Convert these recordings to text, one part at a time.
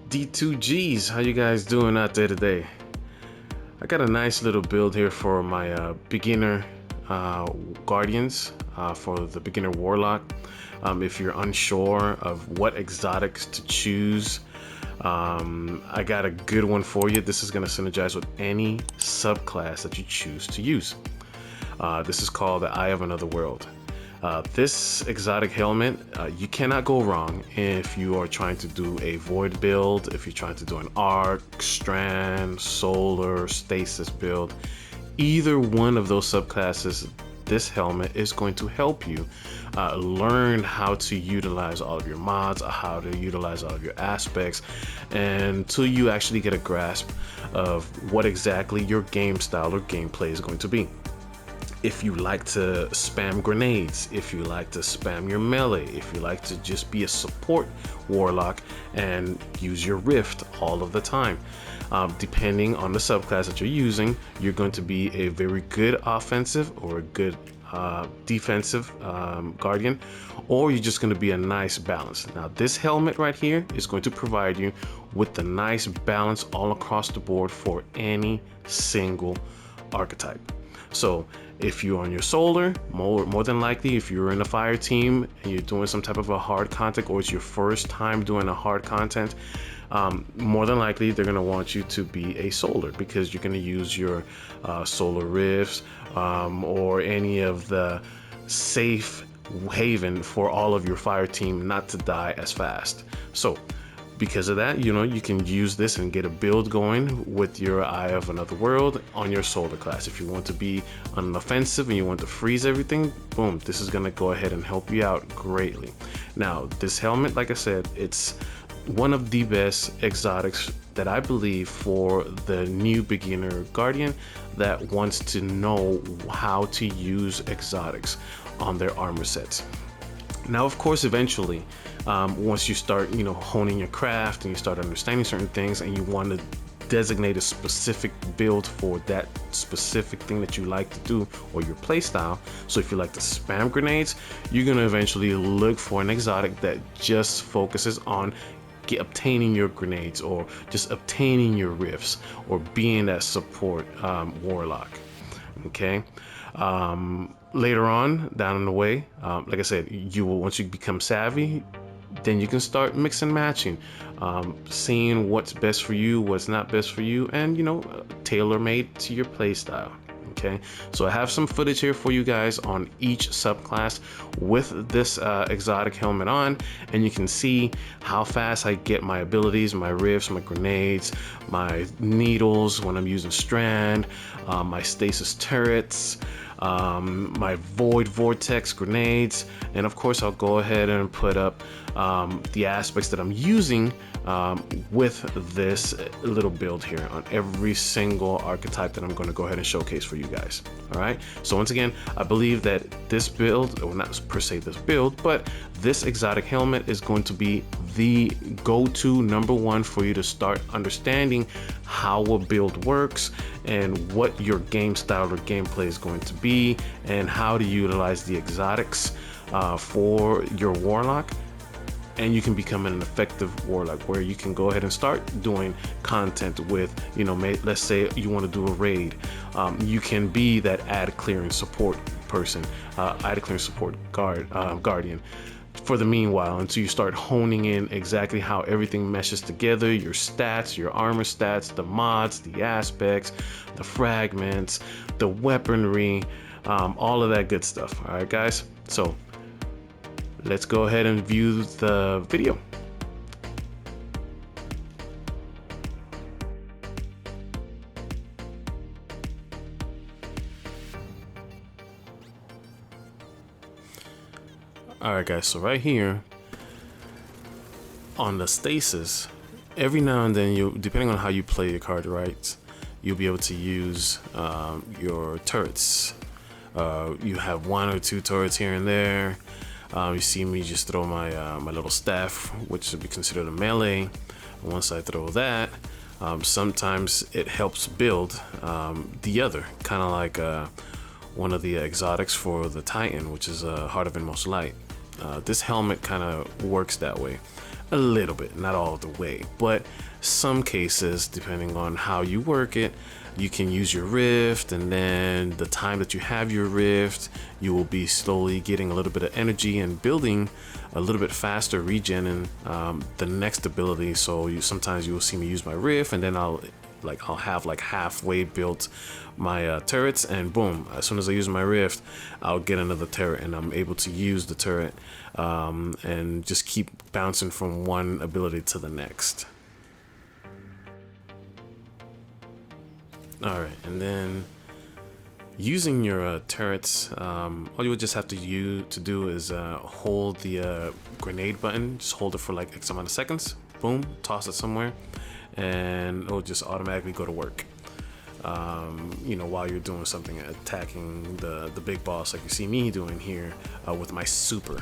D2Gs, how you guys doing out there today? I got a nice little build here for my beginner guardians, for the beginner warlock. If you're unsure of what exotics to choose, I got a good one for you. This is going to synergize with any subclass that you choose to use. This is called the Eye of Another World. This exotic helmet, you cannot go wrong if you are trying to do a void build, if you're trying to do an arc, strand, solar, stasis build. Either one of those subclasses, this helmet is going to help you learn how to utilize all of your mods, how to utilize all of your aspects, until you actually get a grasp of what exactly your game style or gameplay is going to be. If you like to spam grenades, if you like to spam your melee, if you like to just be a support warlock and use your rift all of the time, depending on the subclass that you're using, you're going to be a very good offensive or a good defensive guardian, or you're just going to be a nice balance. Now this helmet right here is going to provide you with the nice balance all across the board for any single archetype. So if you're on your solar, more than likely, if you're in a fire team and you're doing some type of a hard content, or it's your first time doing a hard content, more than likely they're going to want you to be a solar, because you're going to use your solar rifts or any of the safe haven for all of your fire team not to die as fast. So because of that, you can use this and get a build going with your Eye of Another World on your solar class. If you want to be on an offensive and you want to freeze everything, boom, this is going to go ahead and help you out greatly. Now this helmet, like I said, it's one of the best exotics that I believe for the new beginner guardian that wants to know how to use exotics on their armor sets. Now, of course, eventually, once you start, honing your craft and you start understanding certain things, and you want to designate a specific build for that specific thing that you like to do or your play style. So if you like to spam grenades, you're going to eventually look for an exotic that just focuses on obtaining your grenades, or just obtaining your rifts, or being that support warlock. Okay. Later on down the way, like I said, once you become savvy, then you can start mix and matching, seeing what's best for you, what's not best for you, and tailor-made to your play style. Okay, so I have some footage here for you guys on each subclass with this exotic helmet on, and you can see how fast I get my abilities, my rifts, my grenades, my needles when I'm using Strand, my stasis turrets, my void vortex grenades, and of course I'll go ahead and put up the aspects that I'm using with this little build here on every single archetype that I'm going to go ahead and showcase for you guys. All right, so once again, I believe that this build, or not per se this build, but this exotic helmet is going to be the go-to #1 for you to start understanding how a build works, and what your game style or gameplay is going to be, and how to utilize the exotics for your warlock. And you can become an effective warlock, where you can go ahead and start doing content with, let's say you want to do a raid. You can be that ad clearing support person, ad clearing support guardian for the meanwhile, until you start honing in exactly how everything meshes together, your stats, your armor stats, the mods, the aspects, the fragments, the weaponry, all of that good stuff. All right, guys, so let's go ahead and view the video. Alright guys, so right here on the stasis, every now and then, depending on how you play your card, right, you'll be able to use your turrets. You have 1 or 2 turrets here and there. You see me just throw my my little staff, which would be considered a melee. Once I throw that, sometimes it helps build the other, kind of like one of the exotics for the Titan, which is Heart of Inmost Light. This helmet kind of works that way. a little bit, not all the way, but some cases, depending on how you work it, you can use your rift, and then the time that you have your rift, you will be slowly getting a little bit of energy and building a little bit faster, regening the next ability. So sometimes you will see me use my rift, and then I'll have like halfway built my turrets, and boom, as soon as I use my rift, I'll get another turret, and I'm able to use the turret and just keep bouncing from one ability to the next. All right, and then using your turrets, all you would just have to do is hold the grenade button. Just hold it for like X amount of seconds. Boom, toss it somewhere, and it'll just automatically go to work. You know, while you're doing something, attacking the big boss, like you see me doing here with my super.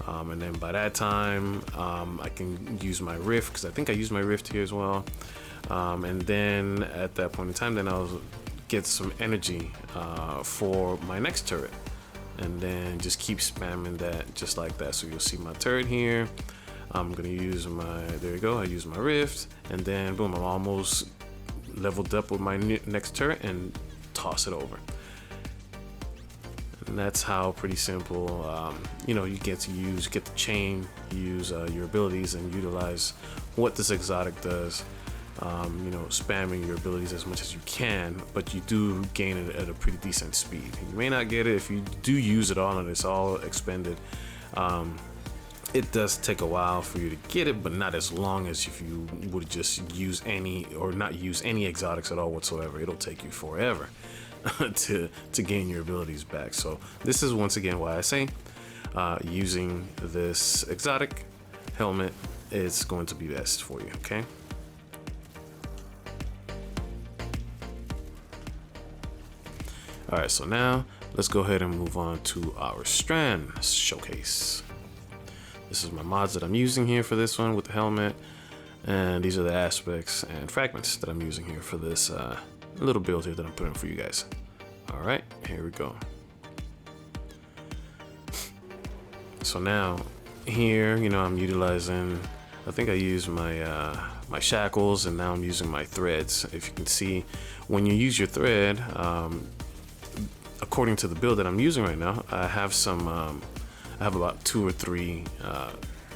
And then by that time, I can use my rift, because I think I used my rift here as well. And then at that point in time, then I'll get some energy for my next turret, and then just keep spamming that just like that. So you'll see my turret here. I'm gonna use my, there you go, I use my rift, and then boom, I'm almost leveled up with my next turret, and toss it over. And that's how, pretty simple, you know, you get the chain, use your abilities, and utilize what this exotic does. You know, spamming your abilities as much as you can, but you do gain it at a pretty decent speed. You may not get it if you do use it all and it's all expended. It does take a while for you to get it, but not as long as if you would just use any, or not use any exotics at all whatsoever. It'll take you forever to gain your abilities back. So this is once again why I say using this exotic helmet is going to be best for you. Okay. All right, so now let's go ahead and move on to our Strand showcase. This is my mods that I'm using here for this one with the helmet, and these are the aspects and fragments that I'm using here for this little build here that I'm putting for you guys. All right, here we go. So now here, you know, I'm utilizing, I think I used my my shackles, and now I'm using my threads. If you can see, when you use your thread, according to the build that I'm using right now, I have some, I have about 2 or 3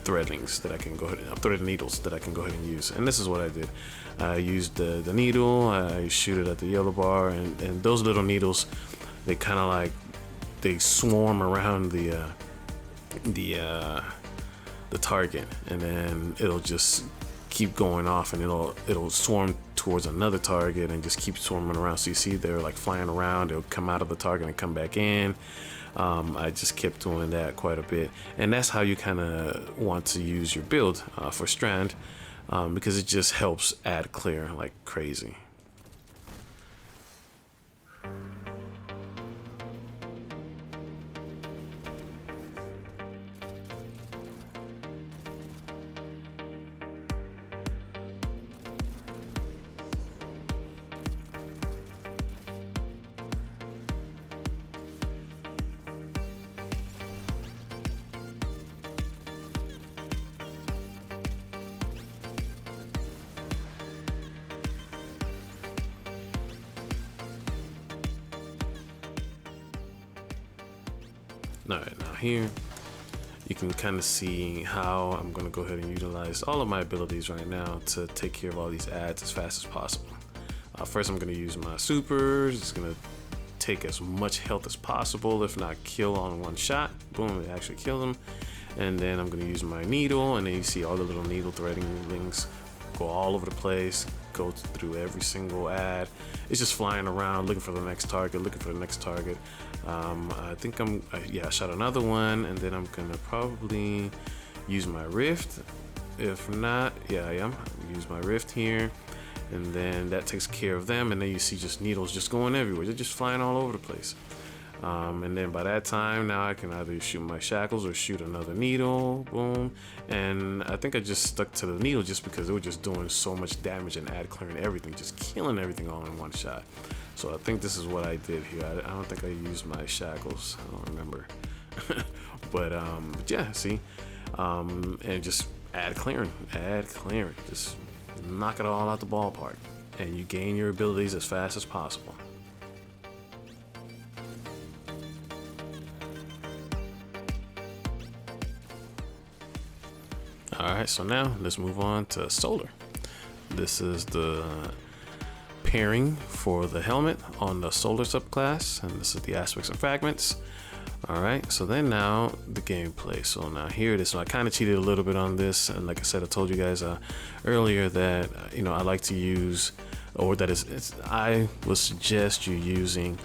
threadlings that I can go ahead and thread needles that I can go ahead and use. And this is what I did. I used the needle, I shoot it at the yellow bar, and those little needles, they kind of like, they swarm around the target, and then it'll just keep going off, and it'll swarm towards another target and just keep swarming around. So you see they're like flying around, it'll come out of the target and come back in. I just kept doing that quite a bit, and that's how you kind of want to use your build for Strand, because it just helps add clear like crazy. All right, now here you can kind of see how I'm going to go ahead and utilize all of my abilities right now to take care of all these ads as fast as possible. First, I'm going to use my supers. It's going to take as much health as possible, if not kill all in one shot. Boom, it actually killed them. And then I'm going to use my needle, and then you see all the little needle threading links go all over the place, go through every single ad. It's just flying around looking for the next target, I think I shot another one, and then I'm gonna probably use my rift. If not, yeah, I am. Use my rift here, and then that takes care of them. And then you see just needles just going everywhere. They're just flying all over the place. And then by that time, now I can either shoot my shackles or shoot another needle. Boom. And I think I just stuck to the needle just because they were just doing so much damage and ad clearing everything, just killing everything all in one shot. So I think this is what I did here. I don't think I used my shackles. I don't remember. But yeah, see, and just add clearing, just knock it all out the ballpark, and you gain your abilities as fast as possible. Alright, so now let's move on to solar. This is the pairing for the helmet on the solar subclass, and this is the aspects and fragments. Alright, so then now the gameplay. So now here it is. So I kind of cheated a little bit on this, and like I said, I told you guys earlier that I like to use, or that I would suggest you using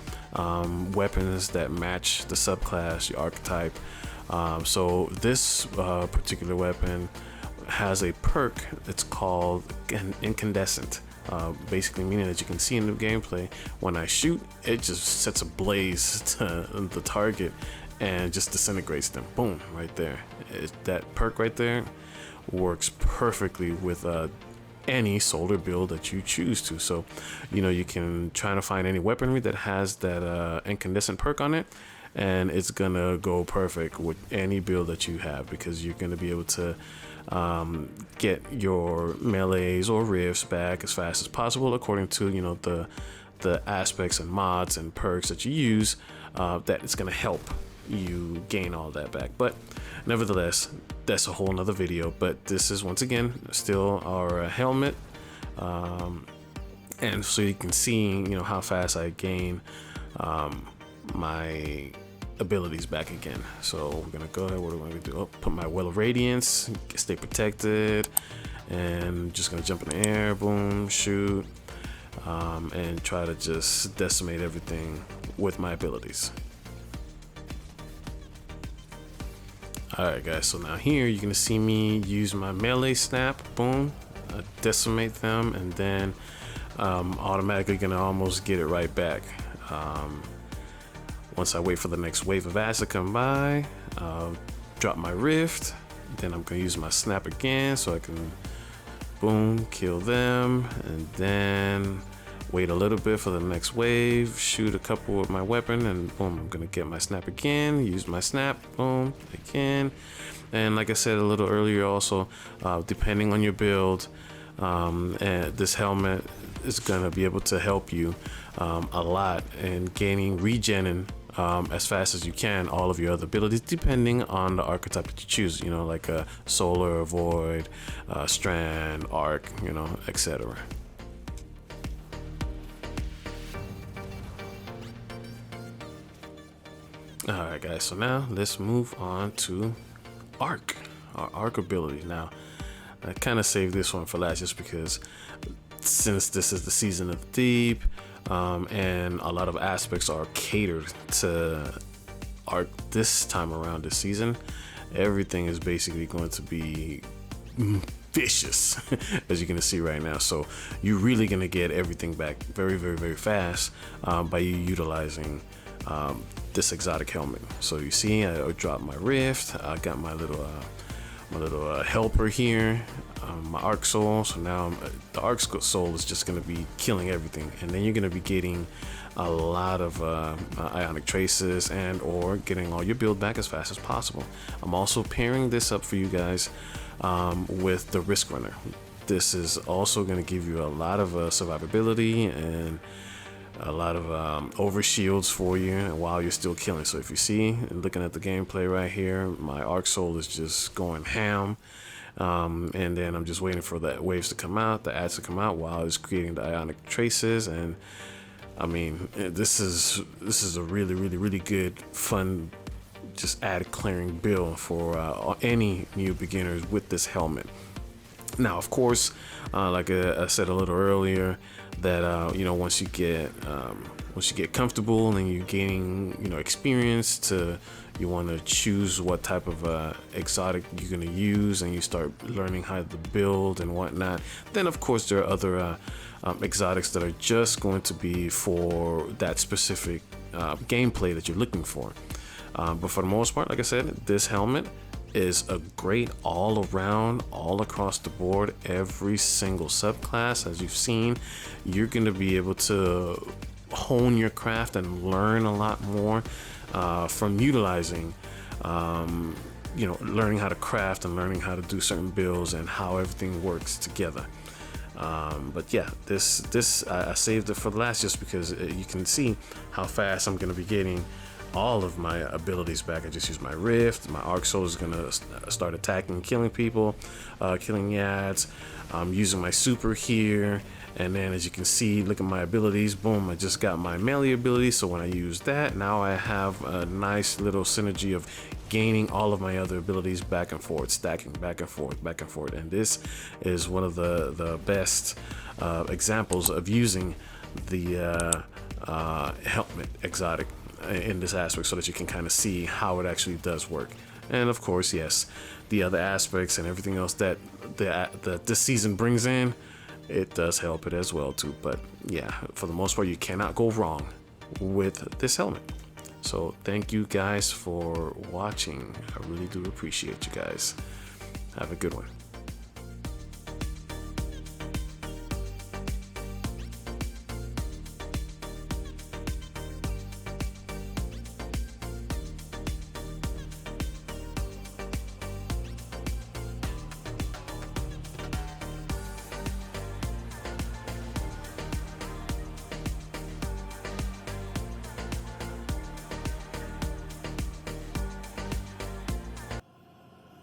weapons that match the subclass, your archetype. So this particular weapon has a perk that's called incandescent. Basically meaning that you can see in the gameplay when I shoot, it just sets ablaze to the target and just disintegrates them. Boom, right there. That perk right there works perfectly with any solar build that you choose to. So you can try to find any weaponry that has that incandescent perk on it, and it's gonna go perfect with any build that you have, because you're gonna be able to get your melees or rifts back as fast as possible according to the aspects and mods and perks that you use. That it's going to help you gain all that back. But nevertheless, that's a whole nother video. But this is once again still our helmet, and so you can see how fast I gain my abilities back again. So we're gonna go ahead. What am I gonna do? Oh, put my Well of Radiance, stay protected, and just gonna jump in the air, boom, shoot, and try to just decimate everything with my abilities. Alright guys, so now here you're gonna see me use my melee snap, boom, decimate them, and then automatically gonna almost get it right back. Once I wait for the next wave of acid to come by, drop my rift, then I'm gonna use my snap again so I can boom, kill them, and then wait a little bit for the next wave, shoot a couple with my weapon, and boom, I'm gonna get my snap again, use my snap, boom, again. And like I said a little earlier also, depending on your build, and this helmet is gonna be able to help you a lot in gaining regening as fast as you can all of your other abilities, depending on the archetype that you choose, like a solar, void, strand, arc, etc. Alright guys, so now let's move on to arc, our arc ability. Now I kind of saved this one for last just because since this is the season of the deep, and a lot of aspects are catered to arc this time around this season, everything is basically going to be vicious as you're gonna see right now. So you're really gonna get everything back very, very, very fast by you utilizing this exotic helmet. So you see, I dropped my rift, I got my little helper here, my arc soul. So now the arc soul is just going to be killing everything, and then you're going to be getting a lot of ionic traces and or getting all your build back as fast as possible. I'm also pairing this up for you guys with the risk runner. This is also going to give you a lot of survivability and a lot of over shields for you while you're still killing. So if you see, looking at the gameplay right here, my arc soul is just going ham, and then I'm just waiting for the waves to come out, the ads to come out while it's creating the ionic traces. And I mean, this is a really, really, really good, fun, just ad clearing build for any new beginners with this helmet. Now, of course, like I said a little earlier, that once you get comfortable and you're gaining experience, you want to choose what type of exotic you're going to use, and you start learning how to build and whatnot. Then of course there are other exotics that are just going to be for that specific gameplay that you're looking for. But for the most part, like I said, this helmet is a great all around, all across the board, every single subclass. As you've seen, you're going to be able to hone your craft and learn a lot more from utilizing you know, learning how to craft and learning how to do certain builds and how everything works together. But yeah, this I saved it for the last just because you can see how fast I'm going to be getting all of my abilities back. I just use my rift. My arc soul is going to start attacking and killing people, killing yads. I'm using my super here, and then as you can see, look at my abilities. Boom, I just got my melee ability, so when I use that, now I have a nice little synergy of gaining all of my other abilities back and forth, stacking back and forth, back and forth. And this is one of the best examples of using the helmet exotic in this aspect, so that you can kind of see how it actually does work. And of course, yes, the other aspects and everything else that this season brings in, it does help it as well too. But yeah, for the most part, you cannot go wrong with this helmet. So thank you guys for watching. I really do appreciate you guys. Have a good one.